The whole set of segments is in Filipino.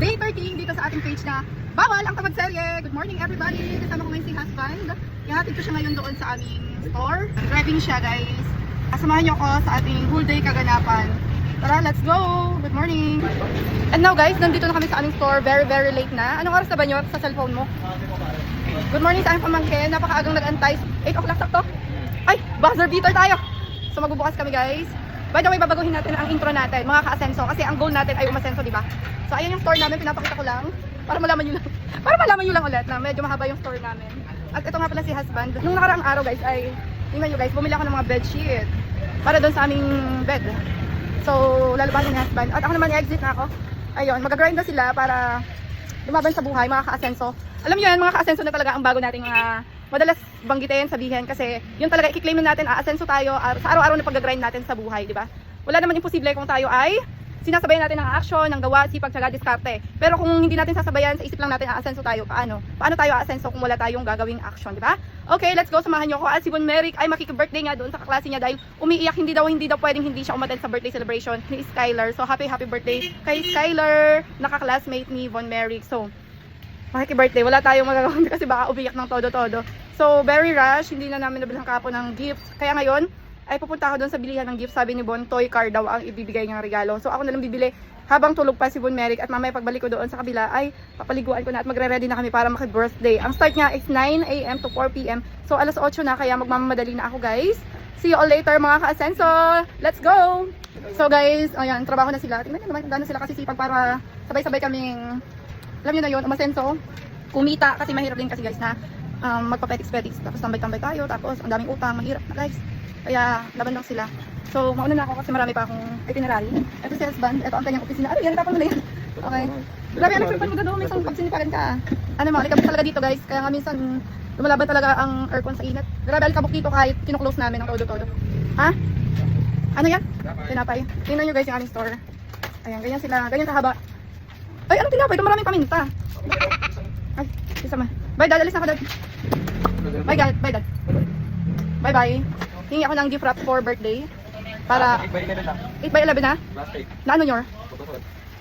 day 13 dito sa ating page na bawal ang tamad serye. Good morning everybody. Kasama ko ngayon si husband. Ihatid ko siya ngayon doon sa aming store. Driving siya guys. Samahan niyo ko sa ating whole day kaganapan. Tara, let's go! Good morning! And now guys, nandito na kami sa aming store. Very late na. Anong oras na ba nyo sa cellphone mo? Good morning sa aming pamangkin. Napakaagang nag-antay. 8 o'clock sakto. Ay, buzzer beater tayo! So magbubukas kami guys. By the way, babaguhin natin ang intro natin, mga ka-asenso. Kasi ang goal natin ay umasenso, di ba? So ayan yung store namin, pinapakita ko lang. Para malaman nyo lang. Para malaman nyo lang ulit na medyo mahaba yung store namin. At ito nga pala si husband. Nung nakaraang araw guys ay, tingnan nyo guys, bumili ako ng mga bedsheet. Para doon sa aming bed. So, lalabanin ni husband. At ako naman i-exit na ako. Ayun, mag-grind na sila para lumaban sa buhay, mga ka-asenso. Alam niyo yan, mga ka-asenso na talaga ang bago nating madalas banggitin, sabihin. Kasi yun talaga, i-claim na natin, asenso tayo sa araw-araw na pag-grind natin sa buhay, di ba? Wala naman imposible kung tayo ay sinasabayan natin ang action, ng gawa, sipag, tsaga, diskarte. Pero kung hindi natin sasabayan, sa isip lang natin, aasenso tayo. Paano? Paano tayo aasenso kung wala tayong gagawing action, di ba? Okay, let's go. Samahan niyo ako. At si Bon Merrick ay makiki-birthday nga doon sa kaklase niya dahil umiiyak, hindi daw pwedeng hindi siya umattend sa birthday celebration ni Skylar. So, happy birthday kay Skylar, naka-classmate ni Bon Merrick. So, makiki-birthday. Wala tayong magagawa kasi baka umiyak ng todo-todo. So, very rush. Hindi na namin nabilang kapo ng gifts. Kaya ngayon, ay pupunta ako doon sa bilihan ng gift. Sabi ni Bon, toy car daw ang ibibigay niyang regalo. So ako na lang bibili habang tulog pa si Bon Merrick. At mamaya pagbalik ko doon sa kabila ay papaliguan ko na at magre-ready na kami para maki-birthday. Ang start niya is 9 AM to 4 PM. So alas 8 na kaya magmamadali na ako guys. See you all later mga ka-asenso. Let's go! So guys, ayan, trabaho na sila. Tingnan niyo naman kung gaano sila kasi sipag para sabay-sabay kaming, alam niyo na yun, umasenso. Kumita kasi mahirap din kasi guys na magpa-petiks-petiks. Tapos tambay-tambay tayo. Tapos ang daming utang. Mahirap na guys. Kaya laban lang sila. So mauna na ako kasi marami pa akong itinerary. Ito si husband, ito ang kanyang opisina. Ano yan? Tapon mo na yan. Okay. Grabe, anak, mo ka doon. May isang pagsinipagan ka. Ano mo, alikabok talaga dito guys. Kaya nga minsan lumalaban talaga ang aircon sa init. Grabe, alikabok dito kahit kinuklose namin ang todo-todo. Ha? Ano yan? Tinapay. Tingnan nyo guys yung aming store. Ayan, ganyan sila. Ganyan kahaba. Ay, anong tinapay? Ito maraming paminta. Ay, isa ma. Bye dad, alis na ako dad. Bye dad, bye dad. Bye bye. Hingi ako ng gift wrap for birthday. Para 8 by 11 na? Na ano nyor?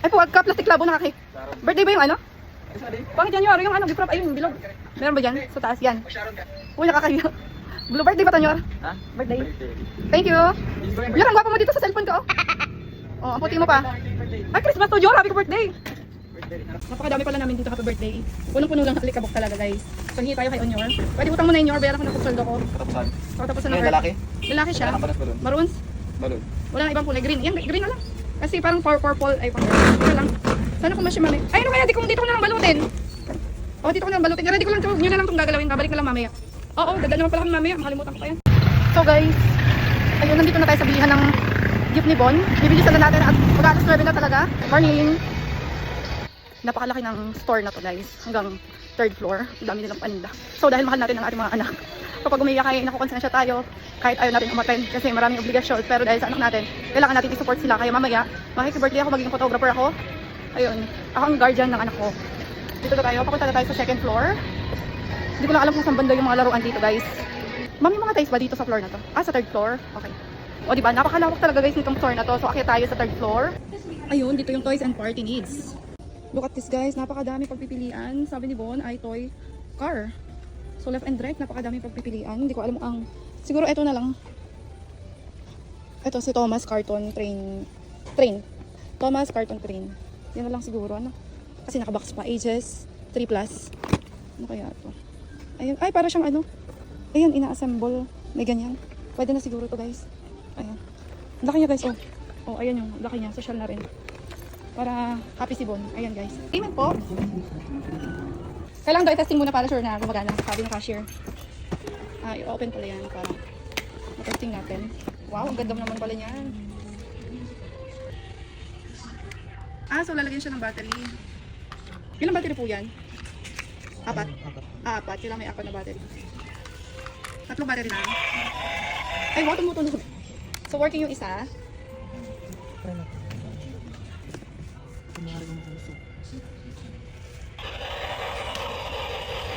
Ay po, ka plastic labo na kaki. Birthday ba yung ano? Bakit yan nyor? Yung ano, gift wrap, ayun, bilog. Meron ba dyan? Sa taas yan. Uy, nakakahiya. Blue birthday ba to nyor? Ha? Birthday. Thank you. Nyor, ang gwapo mo dito sa cellphone ko. Oh, ang puti mo pa. Ay, Christmas to nyor, happy birthday. Napakadami pala namin dito, happy birthday. Punong-puno lang alikabok talaga guys. So hingi tayo kay Onyor. Pwede utang mo na Onyor, bayaran ko na pagsaldo ko. Katapusan. Katapusan May ng lalaki? Lalaki siya. Maroons? Balon. Wala na ibang kulay, green. Yan, green na lang. Kasi parang purple, ay purple lang. Sana kung masya mami. Ay ano kaya, dito ko na lang balutin. O, dito ko na lang balutin. Ready ko lang, nyo na lang itong gagalawin. Babalik na lang mamaya. Oo, dadal naman pala kami mamaya. Makalimutan ko pa yan. So guys, ayun, nandito na tayo sa bilihan ng gift ni Bon. Bibilisan na natin at mag-alas 9 na talaga. Morning. Napakalaki ng store na to guys. Hanggang 3rd floor. Dami nilang paninda. So dahil mahal natin ang ating mga anak. Kapag umiyak ay nakukonsensya tayo. Kahit ayaw natin umattend kasi maraming obligasyon. Pero dahil sa anak natin, kailangan natin i-support sila. Kaya mamaya, makiki-birthday ako, magiging photographer ako. Ayun. Ako ang guardian ng anak ko. Dito na tayo. Papunta na tayo sa 2nd floor. Hindi ko lang alam kung saan banda yung mga laruan dito guys. Mami, mga tiles ba dito sa floor na to? Ah, sa 3rd floor? Okay. O diba, napakalawak talaga guys nitong floor na to. So akyat tayo sa 3rd floor. Ayun, dito yung toys and party needs. Look at this guys, napakadami pagpipilian. Sabi ni Bon ay toy car. So left and right, napakadami pagpipilian. Hindi ko alam ang, siguro ito na lang. Ito si Thomas Carton Train. Thomas Carton Train. Yan na lang siguro, ano? Kasi nakabox pa, ages 3+. Ano kaya ito? Ayun, ay para siyang ano. Ayan, ina-assemble. May ganyan. Pwede na siguro to guys. Ayan. Laki niya guys, oh. Oh, ayan yung laki niya, social na rin. Para happy si Bon. Ayan guys. Payment po. Kailangan daw i-testing muna para sure na gumagana. Sabi ng cashier. I-open pala yan para matesting natin. Wow, ang ganda naman pala niyan. So lalagyan siya ng battery. Ilang battery po yan? 4? 4. Kailangan may 4 na battery. 3 battery na. Ay, wow, tumutunog. So working yung isa.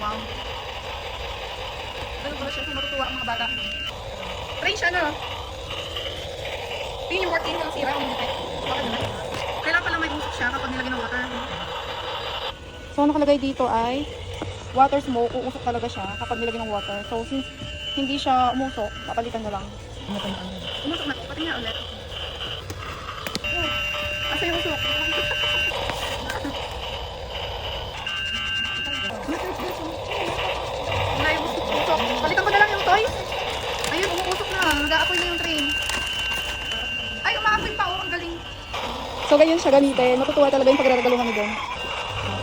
Wow. Ganun pala siya kung matutuwa ang mga bata. Train siya na. Tingin yung working ng sira. Bakit naman? Kailangan pala may usok siya kapag nilagyan ng water. So, nakalagay dito ay water smoke. Uusok talaga siya kapag nilagyan ng water. So, since hindi siya umusok, papalitan na lang. Umusok na. Pati na ulit. Asa yung usok? Wala yung usok. Palitan ko na lang yung toys. Ayun, umuusok na. Nag-aapoy na yung train. Ay, umaapoy pa. Oh, ang galing. So, ganyan siya gamitin. Natutuwa talaga yung pagre-regalo kami doon.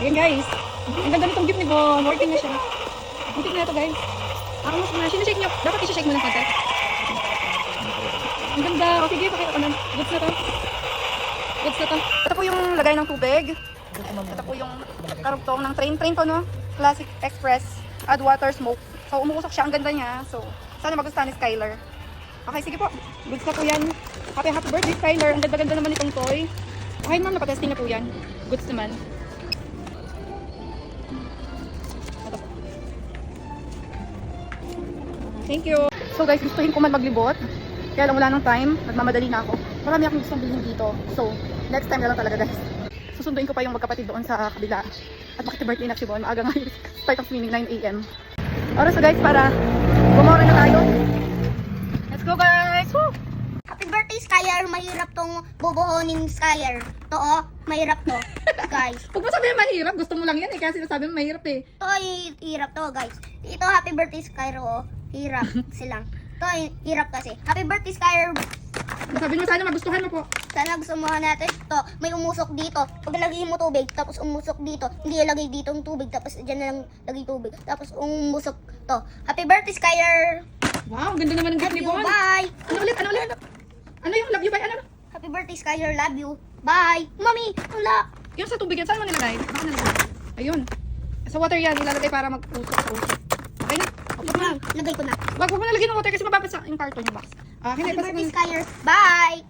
Ayan guys. Ang ganda nitong gift ni Bon. Working na siya. Working na ito guys. Ako mas muna. Sinashake niyo. Dapat i-shake mo ng konti. Ang ganda. O sige, pakita ko na. Goods na to. Goods na to. Ito po yung lagay ng tubig. Ito po yung karugtong ng train. Train to no? Classic Express. Add water smoke. So umuusok siya. Ang ganda niya. So sana magustuhan ni Skyler. Okay, sige po. Goods na po yan. Happy birthday Skyler. Ang ganda-ganda naman itong toy. Okay ma'am, napatesting na po yan. Goods naman. Thank you. So guys, gustuhin ko man maglibot. Kaya lang wala ng time. Nagmamadali na ako. Marami akong gustong bilhin dito. So, next time na lang talaga guys. Susunduin ko pa yung magkapatid doon sa kabila. At makiti-birthday na si Bon. Maaga nga yung start ng swimming, 9 AM. Oras so guys, para gumora na tayo. Let's go guys! Woo! Happy birthday, Skyer! Mahirap tong bubuhonin, Skyer. To, oh. Mahirap to, guys. Huwag mo sabihin mahirap. Gusto mo lang yan eh. Kasi sinasabi mo mahirap eh. To, hirap to, guys. Ito, happy birthday, Skyer, oh. Hirap silang. To, hirap kasi. Happy birthday, Skyer! Sabi mo sana magustuhan mo po. Sana gusto mo natin. To, may umusok dito. Pag lagay mo tubig, tapos umusok dito. Hindi ilagay dito ang tubig, tapos dyan na lang lagay tubig. Tapos umusok to. Happy birthday, Skyer! Wow, ganda naman ng gift ni Bon. Bye! Ano ulit? Ano ulit? Ano yung love you by? Ano? Happy birthday, Skyer! Love you! Bye! Mami! Wala! Yung sa tubig yan, saan mo nilagay? Baka nilagay. Ayun. Sa water yan, ilalagay para mag-usok. Okay na? Lagay ko na. Wag mo nalagyan ng water kasi mababasa yung carton yung box. Happy Hinay, birthday, Skyer! Bye!